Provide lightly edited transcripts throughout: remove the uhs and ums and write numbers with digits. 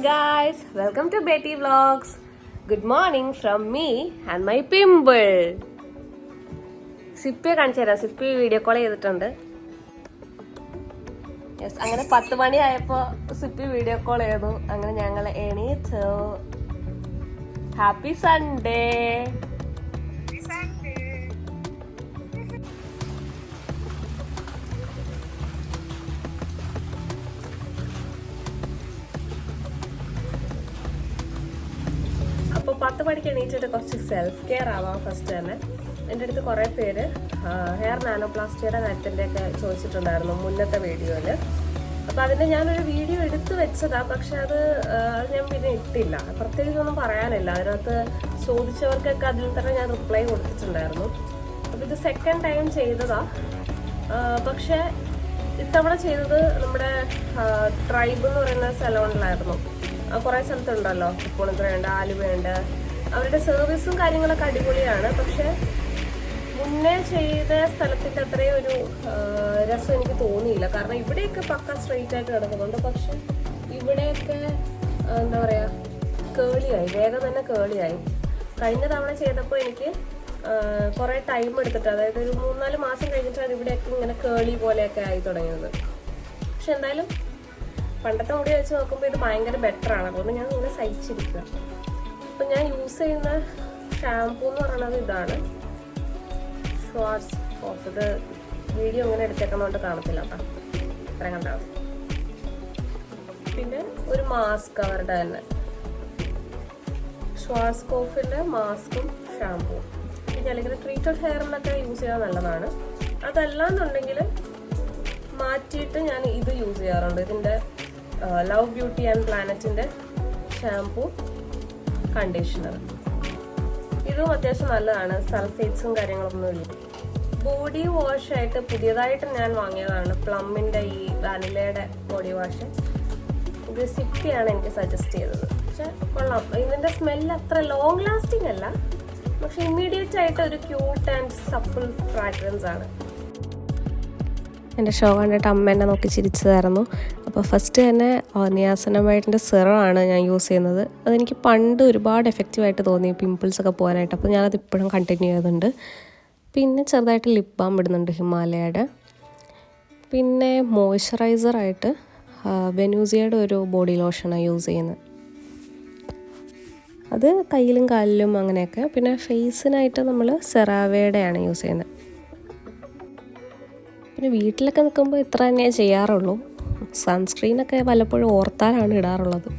guys, welcome to Betty Vlogs. Good morning from me and my pimple. സിപ്പിയെ കാണിച്ചു തരാം. Sippy video call ചെയ്തിട്ടുണ്ട്. Yes, അങ്ങനെ 10 മണിയായപ്പോൾ Sippy video call ചെയ്തു. അങ്ങനെ ഞങ്ങൾ എണീറ്റു. Happy Sunday. അപ്പോൾ 10 മണിക്ക് എണീറ്റിട്ട് കുറച്ച് സെൽഫ് കെയർ ആവാം. ഫസ്റ്റ് തന്നെ എൻ്റെ അടുത്ത് കുറേ പേര് ഹെയർ നാനോപ്ലാസ്റ്റിയുടെ കാര്യത്തിൻ്റെയൊക്കെ ചോദിച്ചിട്ടുണ്ടായിരുന്നു മുന്നത്തെ വീഡിയോയിൽ. അപ്പോൾ അതിൻ്റെ ഞാനൊരു വീഡിയോ എടുത്ത് വെച്ചതാണ്, പക്ഷെ അത് ഞാൻ പിന്നെ ഇട്ടില്ല. പ്രത്യേകിച്ചൊന്നും പറയാനില്ല. അതിനകത്ത് ചോദിച്ചവർക്കൊക്കെ അതിൽ തന്നെ ഞാൻ റിപ്ലൈ കൊടുത്തിട്ടുണ്ടായിരുന്നു. അപ്പോൾ ഇത് സെക്കൻഡ് ടൈം ചെയ്തതാണ്. പക്ഷേ ഇത്തവണ ചെയ്തത് നമ്മുടെ ട്രൈബ് എന്ന് പറയുന്ന സലോണിലായിരുന്നു. കുറേ സ്ഥലത്തുണ്ടല്ലോ, തൃപ്പൂണിത്തുറയുണ്ട്, ആലുവയുണ്ട്. അവരുടെ സർവീസും കാര്യങ്ങളൊക്കെ അടിപൊളിയാണ്. പക്ഷെ മുന്നേ ചെയ്ത സ്ഥലത്തിൻ്റെ അത്രയും ഒരു രസം എനിക്ക് തോന്നിയില്ല. കാരണം ഇവിടെയൊക്കെ പക്ക സ്ട്രെയിറ്റ് ആയിട്ട് കിടക്കുന്നുണ്ട്. പക്ഷെ ഇവിടെയൊക്കെ എന്താ പറയുക, കേളിയായി, വേഗം തന്നെ കേളിയായി. കഴിഞ്ഞ തവണ ചെയ്തപ്പോൾ എനിക്ക് കുറേ ടൈം എടുത്തിട്ട്, അതായത് ഒരു 3-4 മാസം കഴിഞ്ഞിട്ടാണ് ഇവിടെയൊക്കെ ഇങ്ങനെ കേളി പോലെയൊക്കെ ആയി തുടങ്ങിയത്. പക്ഷെ എന്തായാലും പണ്ടത്തെ മുടി വെച്ച് നോക്കുമ്പോൾ ഇത് ഭയങ്കര ബെറ്ററാണ്. അതുകൊണ്ട് ഞാൻ ഇങ്ങനെ സഹിച്ചിരിക്കുക. അപ്പം ഞാൻ യൂസ് ചെയ്യുന്ന ഷാംപൂ എന്ന് പറയുന്നത് ഇതാണ്, ഷ്വാർട്സ് കോഫ്. ഇത് വീഡിയോ ഇങ്ങനെ എടുത്തേക്കുന്നതുകൊണ്ട് കാണത്തില്ല കേട്ടോ, ഇത്രയും കണ്ടാവും. പിന്നെ ഒരു മാസ്ക് അവരുടെ തന്നെ, ഷ്വാർട്സ് കോഫിൻ്റെ മാസ്കും ഷാംപൂ. പിന്നെ അല്ലെങ്കിൽ ട്രീറ്റഡ് ഹെയറിനൊക്കെ യൂസ് ചെയ്യാൻ നല്ലതാണ്. അതല്ലാന്നുണ്ടെങ്കിൽ മാറ്റിയിട്ട് ഞാൻ ഇത് യൂസ് ചെയ്യാറുണ്ട്. ഇതിൻ്റെ ലവ് ബ്യൂട്ടി ആൻഡ് പ്ലാനറ്റിൻ്റെ ഷാംപൂ, കണ്ടീഷണർ. ഇതും അത്യാവശ്യം നല്ലതാണ്. സൾഫേറ്റ്സും കാര്യങ്ങളൊന്നും ഇല്ല. ബോഡി വാഷായിട്ട് പുതിയതായിട്ട് ഞാൻ വാങ്ങിയതാണ് പ്ലമ്മിൻ്റെ ഈ വാനിലയുടെ ബോഡി വാഷ്. ഇത് സിപ്പിയാണ് എനിക്ക് സജസ്റ്റ് ചെയ്തത്. പക്ഷെ കൊള്ളാം. ഇതിൻ്റെ സ്മെല്ല് അത്ര ലോങ് ലാസ്റ്റിംഗ് അല്ല, പക്ഷെ ഇമ്മീഡിയറ്റ് ആയിട്ട് ഒരു ക്യൂട്ട് ആൻഡ് സപ്പിൾ ഫ്രാഗ്രൻസ് ആണ്. എൻ്റെ ഷോ കണ്ടിട്ട് അമ്മ എന്നെ നോക്കി ചിരിച്ചതായിരുന്നു. അപ്പോൾ ഫസ്റ്റ് തന്നെ നിയാസിനമൈഡിൻ്റെ സിറമാണ് ഞാൻ യൂസ് ചെയ്യുന്നത്. അതെനിക്ക് പണ്ട് ഒരുപാട് എഫക്റ്റീവായിട്ട് തോന്നി പിമ്പിൾസൊക്കെ പോകാനായിട്ട്. അപ്പോൾ ഞാനത് ഇപ്പോഴും കണ്ടിന്യൂ ചെയ്യുന്നുണ്ട്. പിന്നെ ചെറുതായിട്ട് ലിപ് ബാം ഇടുന്നുണ്ട് ഹിമാലയയുടെ. പിന്നെ മോയ്സ്ചറൈസറായിട്ട് ബെനൂസിയയുടെ ഒരു ബോഡി ലോഷനാണ് യൂസ് ചെയ്യുന്നത്. അത് കയ്യിലും കാലിലും അങ്ങനെയൊക്കെ. പിന്നെ ഫേസിനായിട്ട് നമ്മൾ സെറാവയുടെയാണ് യൂസ് ചെയ്യുന്നത്. പിന്നെ വീട്ടിലൊക്കെ നിൽക്കുമ്പോൾ ഇത്ര തന്നെ ചെയ്യാറുള്ളൂ. സൺസ്ക്രീനൊക്കെ വല്ലപ്പോഴും ഓർത്താലാണ് ഇടാറുള്ളത്.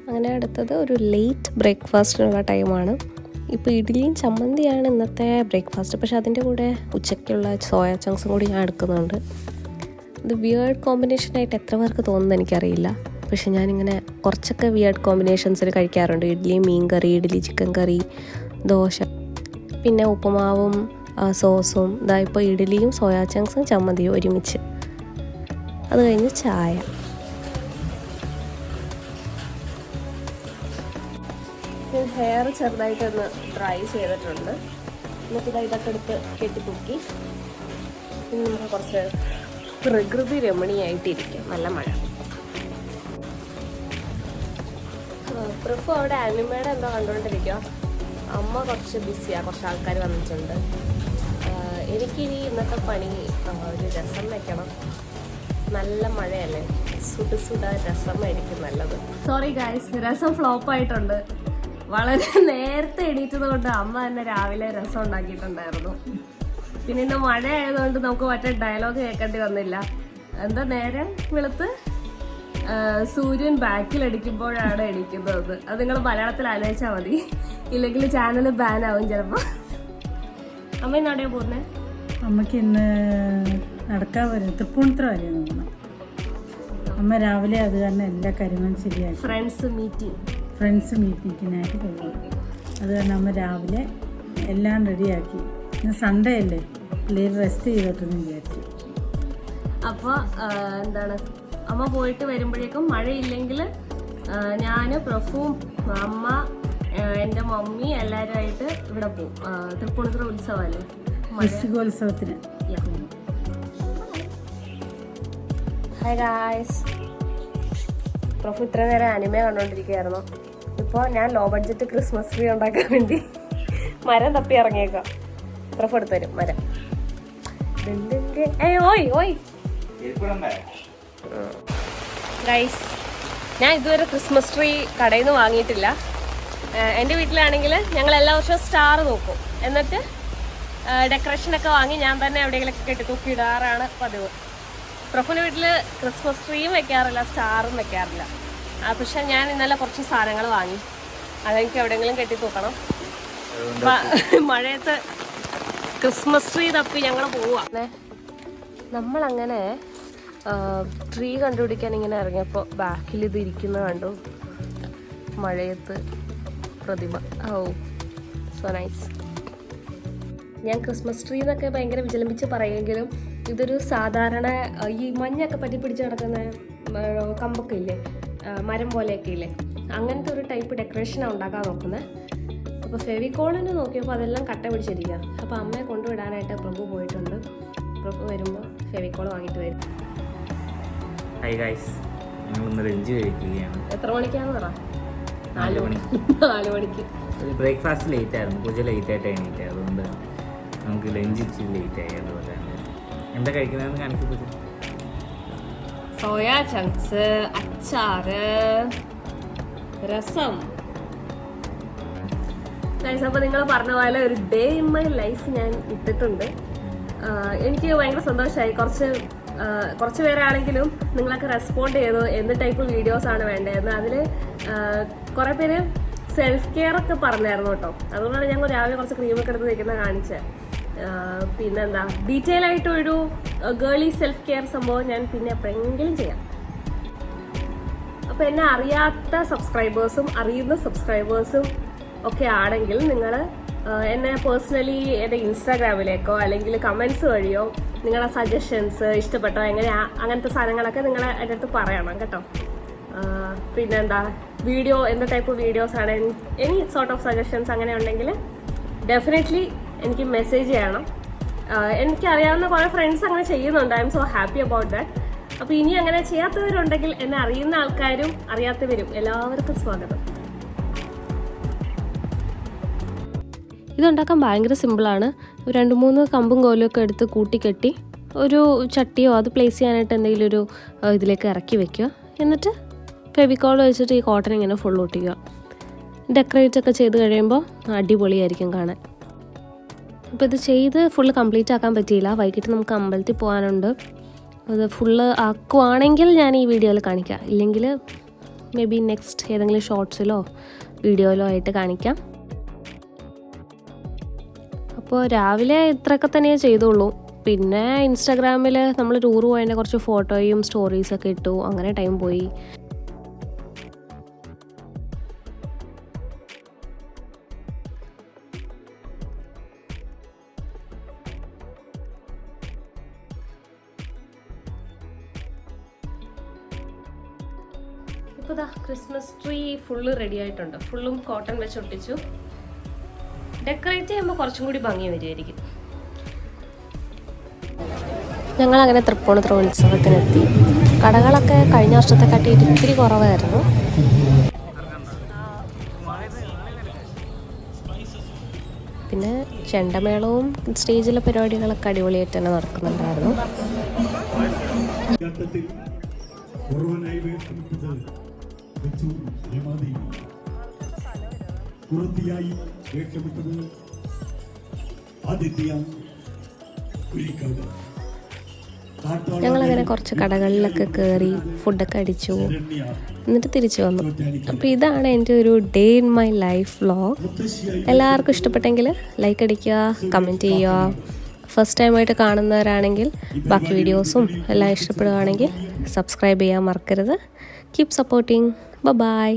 അങ്ങനെ അടുത്തത് ഒരു ലേറ്റ് ബ്രേക്ക്ഫാസ്റ്റിനുള്ള ടൈമാണ്. ഇപ്പോൾ ഇഡ്ഡലിയും ചമ്മന്തിയാണ് ഇന്നത്തെ ബ്രേക്ക്ഫാസ്റ്റ്. പക്ഷെ അതിൻ്റെ കൂടെ ഉച്ചയ്ക്കുള്ള സോയ ചങ്ക്സും കൂടി ഞാൻ എടുക്കുന്നുണ്ട്. ഇത് വിയേർഡ് കോമ്പിനേഷനായിട്ട് എത്ര പേർക്ക് തോന്നുന്നു എനിക്കറിയില്ല. പക്ഷെ ഞാനിങ്ങനെ കുറച്ചൊക്കെ വിയേർഡ് കോമ്പിനേഷൻസിൽ കഴിക്കാറുണ്ട്. ഇഡ്ഡലി മീൻ കറി, ഇഡ്ഡലി ചിക്കൻ കറി, ദോശ, പിന്നെ ഉപ്പുമാവും സോസും. ഇപ്പോൾ ഇഡ്ഡലിയും സോയാ ചങ്ക്സും ചമ്മന്തിയും ഒരുമിച്ച്. അത് കഴിഞ്ഞ് ചായ. ഹെയർ ചെറുതായിട്ടൊന്ന് ഡ്രൈ ചെയ്തിട്ടുണ്ട്. എന്നിട്ട് ഇതൊക്കെ എടുത്ത് കെട്ടിപ്പൊക്കി ഇനി നമുക്ക് കുറച്ച് പ്രകൃതി രമണീയായിട്ടിരിക്കും. നല്ല മഴ. പ്രഫു അവിടെ ആനിമയുടെ എന്തോ കണ്ടുകൊണ്ടിരിക്കുക. അമ്മ കുറച്ച് ബിസിയാണ്, കുറച്ച് ആൾക്കാർ വന്നിട്ടുണ്ട്. എനിക്കിനി ഇന്നത്തെ പണി ഒരു രസം വെക്കണം. നല്ല മഴയല്ലേ, സുട രസമായിരിക്കും നല്ലത്. സോറി ഗൈസ്, രസം ഫ്ലോപ്പായിട്ടുണ്ട്. വളരെ നേരത്തെ എണീറ്റത് കൊണ്ട് അമ്മ തന്നെ രാവിലെ രസം ഉണ്ടാക്കിയിട്ടുണ്ടായിരുന്നു. പിന്നെ ഇന്ന് മഴ ആയതുകൊണ്ട് നമുക്ക് മറ്റേ ഡയലോഗ് കേൾക്കേണ്ടി വന്നില്ല. എന്താ, നേരെ വെളുത്ത് സൂര്യൻ ബാക്കിലടിക്കുമ്പോഴാണ് എണീക്കുന്നത്. അത് നിങ്ങൾ മലയാളത്തിൽ ആലോചിച്ചാൽ മതി, ഇല്ലെങ്കിൽ ചാനൽ ബാൻ ആവും ചിലപ്പോൾ. അമ്മ ഇന്ന് എവിടെയാണ് പോകുന്നത്? അമ്മയ്ക്ക് ഇന്ന് നടക്കാൻ വരും, തൃപ്പൂണിത്തുറ വരെ നോക്കണം. അമ്മ രാവിലെ അത് കാരണം എല്ലാ കാര്യങ്ങളും ശരിയാക്കി ഫ്രണ്ട്സ് മീറ്റിങ്ങിനായിട്ട് പോകും. അത് കാരണം അമ്മ രാവിലെ എല്ലാം റെഡിയാക്കി. ഇന്ന് സൺഡേ അല്ലേ, പിള്ളേർ റെസ്റ്റ് ചെയ്തോട്ടെന്ന് വിചാരിച്ചു. അപ്പോൾ എന്താണ്, അമ്മ പോയിട്ട് വരുമ്പോഴേക്കും മഴയില്ലെങ്കിൽ ഞാൻ, പ്രഫുവും അമ്മ, എൻ്റെ മമ്മി എല്ലാവരുമായിട്ട് ഇവിടെ പോകും. തൃപ്പൂണിത്തുറ ഉത്സവമല്ലേ, വൃശ്ചികോത്സവത്തിന്. ഹായ് ഗായ്സ്, പ്രഭു ഇത്ര നേരം അനിമ കണ്ടോണ്ടിരിക്കുകയായിരുന്നു. ഇപ്പോൾ ഞാൻ ലോ ബഡ്ജറ്റ് ക്രിസ്മസ് ട്രീ ഉണ്ടാക്കാൻ വേണ്ടി മരം തപ്പി ഇറങ്ങിയേക്കാം. പ്രഭു എടുത്തു തരും മരം. ഗൈസ്, ഞാൻ ഇതുവരെ ക്രിസ്മസ് ട്രീ കടയിൽ നിന്ന് വാങ്ങിയിട്ടില്ല. എൻ്റെ വീട്ടിലാണെങ്കിൽ ഞങ്ങൾ എല്ലാ വർഷവും സ്റ്റാർ നോക്കും, എന്നിട്ട് ഡെക്കറേഷനൊക്കെ വാങ്ങി ഞാൻ തന്നെ എവിടെയെങ്കിലൊക്കെ കെട്ടി തൂക്കി ഇടാറാണ് പതിവ്. പ്രഭുവിൻ്റെ വീട്ടിൽ ക്രിസ്മസ് ട്രീയും വെക്കാറില്ല, സ്റ്റാറും വെക്കാറില്ല. പക്ഷെ ഞാൻ ഇന്നലെ കുറച്ച് സാധനങ്ങൾ വാങ്ങി, അതെനിക്ക് എവിടെയെങ്കിലും കെട്ടി തൂക്കണം. മഴയത്ത് ക്രിസ്മസ് ട്രീ തപ്പി ഞങ്ങൾ പോവാ. നമ്മളങ്ങനെ ട്രീ കണ്ടുപിടിക്കാൻ ഇങ്ങനെ ഇറങ്ങിയപ്പോൾ ബാക്കിൽ ഇത് ഇരിക്കുന്നത് കണ്ടു. മഴയത്ത് പ്രതിമ. ഓ സോ നൈസ്. ഞാൻ ക്രിസ്മസ് ട്രീ എന്നൊക്കെ ഭയങ്കര വിചലമ്പിച്ച് പറയുമെങ്കിലും ഇതൊരു സാധാരണ ഈ മഞ്ഞൊക്കെ പറ്റി പിടിച്ച് നടക്കുന്ന കമ്പൊക്കെ ഇല്ലേ, മരം പോലെയൊക്കെ ഇല്ലേ, അങ്ങനത്തെ ഒരു ടൈപ്പ് ഡെക്കറേഷനാണ് ഉണ്ടാക്കാൻ നോക്കുന്നത്. അപ്പോൾ ഫെവിക്കോളിന് നോക്കിയപ്പോൾ അതെല്ലാം കട്ട പിടിച്ചിരിക്കുക. അപ്പോൾ അമ്മയെ കൊണ്ടുവിടാനായിട്ട് പ്രഭു പോയിട്ടുണ്ട്. പ്രഭു വരുമ്പോൾ ഫെവിക്കോൾ വാങ്ങിയിട്ട് വരും. ഹായ് ഗൈസ്, ഞങ്ങളിന്ന് ലഞ്ച് കഴിക്കുകയാണ്. എത്ര മണിക്കാന്ന് പറ? 4 മണി. 4 മണിക്ക്. ബ്രേക്ക്ഫാസ്റ്റ് ലേറ്റ് ആയിരുന്നു, പൂജ ലേറ്റ് ആയിട്ട് എണീറ്റ്, അതുകൊണ്ട് നമുക്ക് ലഞ്ച് ഇച്ചിരി ലേറ്റ് ആയി. അതുപോലെ എന്താ കഴിക്കുന്നതെന്ന് കാണിച്ചു പൂജ. സോയാ ചങ്ക്സ്, അച്ചാറ്, രസം. അപ്പോൾ നിങ്ങൾ പറഞ്ഞ പോലെ ഒരു ഡേ ഇൻ മൈ ലൈഫ് ഞാൻ ഇട്ടിട്ടുണ്ട്. എനിക്ക് ഭയങ്കര സന്തോഷമായി. കുറച്ച് പേരാണെങ്കിലും നിങ്ങളൊക്കെ റെസ്പോണ്ട് ചെയ്തു എന്ത് ടൈപ്പ് വീഡിയോസാണ് വേണ്ടതെന്ന്. അതിൽ കുറേ പേര് സെൽഫ് കെയർ ഒക്കെ പറഞ്ഞായിരുന്നു കേട്ടോ. അതുകൊണ്ടാണ് ഞങ്ങൾ രാവിലെ കുറച്ച് ക്രീമൊക്കെ എടുത്ത് വയ്ക്കുന്നത് കാണിച്ചത്. പിന്നെന്താ, ഡീറ്റെയിൽ ആയിട്ടൊരു ഗേളി സെൽഫ് കെയർ സംഭവം ഞാൻ പിന്നെ എപ്പോഴെങ്കിലും ചെയ്യാം. അപ്പോൾ എന്നെ അറിയാത്ത സബ്സ്ക്രൈബേഴ്സും അറിയുന്ന സബ്സ്ക്രൈബേഴ്സും ഒക്കെ ആണെങ്കിൽ നിങ്ങൾ എന്നെ പേഴ്സണലി എൻ്റെ ഇൻസ്റ്റാഗ്രാമിലേക്കോ അല്ലെങ്കിൽ കമൻസ് വഴിയോ നിങ്ങളുടെ സജഷൻസ് ഇഷ്ടപ്പെട്ടോ അങ്ങനത്തെ സാധനങ്ങളൊക്കെ നിങ്ങൾ എൻ്റെ അടുത്ത് പറയണം കേട്ടോ. പിന്നെന്താ, വീഡിയോ എന്ത് ടൈപ്പ് വീഡിയോസാണ്, എനി സോർട്ട് ഓഫ് സജഷൻസ് അങ്ങനെ ഉണ്ടെങ്കിൽ ഡെഫിനറ്റ്ലി എനിക്ക് മെസ്സേജ് ചെയ്യണം. എനിക്കറിയാവുന്ന കുറേ ഫ്രണ്ട്സ് അങ്ങനെ ചെയ്യുന്നുണ്ട്. I M so happy about that. അപ്പോൾ ഇനി അങ്ങനെ ചെയ്യാത്തവരുണ്ടെങ്കിൽ എന്നെ അറിയുന്ന ആൾക്കാരും അറിയാത്തവരും എല്ലാവർക്കും സ്വാഗതം. ഇതുണ്ടാക്കാൻ ഭയങ്കര സിമ്പിളാണ്. 2-3 കമ്പും കോലുമൊക്കെ എടുത്ത് കൂട്ടിക്കെട്ടി ഒരു ചട്ടിയോ അത് പ്ലേസ് ചെയ്യാനായിട്ട് എന്തെങ്കിലും ഒരു ഇതിലേക്ക് ഇറക്കി വെക്കുക. എന്നിട്ട് ഫെവിക്കോൾ വെച്ചിട്ട് ഈ കോട്ടൺ ഇങ്ങനെ ഫുൾ ഒട്ടിക്കുക. ഡെക്കറേറ്റ് ഒക്കെ ചെയ്ത് കഴിയുമ്പോൾ അടിപൊളിയായിരിക്കും കാണാൻ. അപ്പോൾ ഇത് ചെയ്ത് ഫുള്ള് കംപ്ലീറ്റ് ആക്കാൻ പറ്റിയില്ല. വൈകിട്ട് നമുക്ക് അമ്പലത്തിൽ പോകാനുണ്ട്. അത് ഫുള്ള് ആക്കുവാണെങ്കിൽ ഞാൻ ഈ വീഡിയോയിൽ കാണിക്കാം, ഇല്ലെങ്കിൽ മേ ബി നെക്സ്റ്റ് ഏതെങ്കിലും ഷോർട്സിലോ വീഡിയോയിലോ ആയിട്ട് കാണിക്കാം. അപ്പോൾ രാവിലെ ഇത്രയൊക്കെ തന്നെ ചെയ്തോളൂ. പിന്നെ ഇൻസ്റ്റാഗ്രാമിൽ നമ്മൾ ടൂർ പോയതിൻ്റെ കുറച്ച് ഫോട്ടോയും സ്റ്റോറീസൊക്കെ ഇട്ടു. അങ്ങനെ ടൈം പോയി. ഇപ്പോൾ ക്രിസ്മസ് ട്രീ ഫുള്ള് റെഡി ആയിട്ടുണ്ട്. ഫുള്ളും കോട്ടൺ വെച്ച് ഒട്ടിച്ചു. ഡെക്കറേറ്റ് ചെയ്യുമ്പോൾ കുറച്ചും കൂടി ഭംഗി വരുമായിരിക്കും. ഞങ്ങളങ്ങനെ തൃപ്പൂണിത്തുറ ഉത്സവത്തിനെത്തി. കടകളൊക്കെ കഴിഞ്ഞ വർഷത്തെക്കാട്ടി ഇത്തിരി കുറവായിരുന്നു. പിന്നെ ചെണ്ടമേളവും സ്റ്റേജിലെ പരിപാടികളൊക്കെ അടിപൊളിയായിട്ട് തന്നെ നടക്കുന്നുണ്ടായിരുന്നു. ഞങ്ങളങ്ങനെ കുറച്ച് കടകളിലൊക്കെ കയറി ഫുഡൊക്കെ അടിച്ചു, എന്നിട്ട് തിരിച്ചു വന്നു. അപ്പോൾ ഇതാണ് എൻ്റെ ഒരു day in my life vlog. എല്ലാവർക്കും ഇഷ്ടപ്പെട്ടെങ്കിൽ ലൈക്ക് അടിക്കുക, കമൻറ്റ് ചെയ്യുക. ഫസ്റ്റ് ടൈമായിട്ട് കാണുന്നവരാണെങ്കിൽ ബാക്കി വീഡിയോസും എല്ലാം ഇഷ്ടപ്പെടുകയാണെങ്കിൽ സബ്സ്ക്രൈബ് ചെയ്യാൻ മറക്കരുത്. Keep supporting. ബൈ.